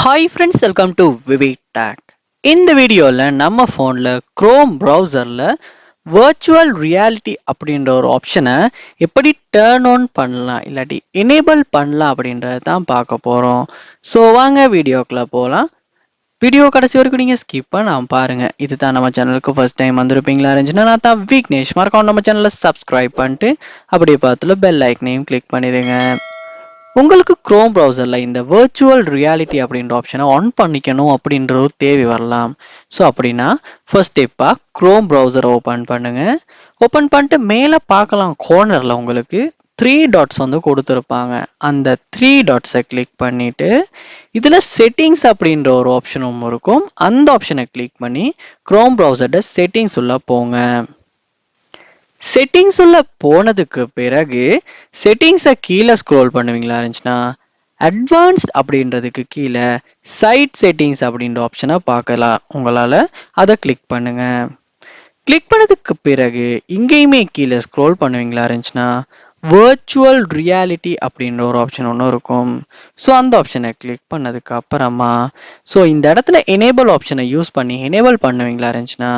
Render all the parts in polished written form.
Hi friends, welcome to Vivid Tech. இந்த வீடியோவில் நம்ம ஃபோனில் Chrome ப்ரௌசரில் virtual reality அப்படின்ற ஒரு ஆப்ஷனை எப்படி டர்ன் ஆன் பண்ணலாம் இல்லாட்டி எனேபிள் பண்ணலாம் அப்படின்றத தான் பார்க்க போகிறோம். ஸோ வாங்க வீடியோக்குள்ளே போகலாம். வீடியோ கடைசி வரைக்கும் நீங்கள் ஸ்கிப் பண்ணாமல் பாருங்கள். இது தான் நம்ம சேனலுக்கு ஃபர்ஸ்ட் டைம் வந்திருப்பீங்களா இருந்துச்சுன்னா நான் தான் விக்னேஷ். மறக்காம நம்ம சேனலை சப்ஸ்கிரைப் பண்ணிட்டு அப்படியே பார்த்துல பெல் ஐக்கனையும் கிளிக் பண்ணிடுங்க. உங்களுக்கு குரோம் ப்ரௌசரில் இந்த virtual reality அப்படின்ற ஆப்ஷனை ஆன் பண்ணிக்கணும் அப்படின்ற ஒரு தேவை வரலாம். ஸோ அப்படின்னா ஃபர்ஸ்ட் ஸ்டெப்பாக குரோம் ப்ரௌசரை ஓப்பன் பண்ணுங்க. ஓப்பன் பண்ணிட்டு மேலே பார்க்கலாம் கார்னரில் உங்களுக்கு 3 டாட்ஸ் வந்து கொடுத்துருப்பாங்க. அந்த 3 டாட்ஸை கிளிக் பண்ணிட்டு இதில் செட்டிங்ஸ் அப்படின்ற ஒரு ஆப்ஷனும் இருக்கும். அந்த ஆப்ஷனை கிளிக் பண்ணி குரோம் ப்ரௌசரோட செட்டிங்ஸ் உள்ள போங்க. செட்டிங்ஸ் உள்ள போனதுக்கு பிறகு செட்டிங்ஸை கீழே ஸ்க்ரோல் பண்ணுவீங்களா இருந்துச்சுன்னா அட்வான்ஸ்ட் அப்படின்றதுக்கு கீழே சைட் செட்டிங்ஸ் அப்படின்ற ஆப்ஷனை பார்க்கலாம். உங்களால் அதை கிளிக் பண்ணுங்க. கிளிக் பண்ணதுக்கு பிறகு இங்கேயுமே கீழே ஸ்க்ரோல் பண்ணுவீங்களா இருந்துச்சுன்னா வர்ச்சுவல் ரியாலிட்டி அப்படின்ற ஒரு ஆப்ஷன் ஒன்று இருக்கும். ஸோ அந்த ஆப்ஷனை கிளிக் பண்ணதுக்கு அப்புறமா இந்த இடத்துல எனேபிள் ஆப்ஷனை யூஸ் பண்ணி எனேபிள் பண்ணுவீங்களா இருந்துச்சுன்னா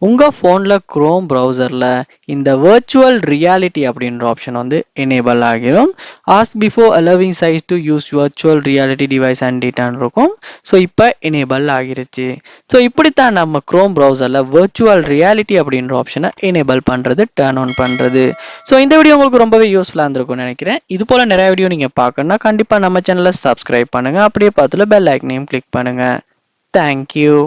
உங்கள் ஃபோனில் குரோம் ப்ரௌசரில் இந்த வர்ச்சுவல் ரியாலிட்டி அப்படின்ற ஆப்ஷன் வந்து எனேபிள் ஆகிடும். Ask before allowing site to use virtual reality device and டேட்டான்னு இருக்கும். ஸோ இப்போ எனேபிள் ஆகிருச்சு. ஸோ இப்படித்தான் நம்ம குரோம் ப்ரௌசரில் வர்ச்சுவல் ரியாலிட்டி அப்படின்ற ஆப்ஷனை எனேபிள் பண்ணுறது, டர்ன் ஆன் பண்ணுறது. ஸோ இந்த வீடியோ உங்களுக்கு ரொம்பவே யூஸ்ஃபுல்லாக இருந்திருக்கும்னு நினைக்கிறேன். இது போல் நிறைய வீடியோ நீங்கள் பார்க்கணுன்னா கண்டிப்பாக நம்ம சேனலை சப்ஸ்கிரைப் பண்ணுங்கள். அப்படியே பார்த்துல பெல் ஐக்கனையும் கிளிக் பண்ணுங்கள். தேங்க்யூ.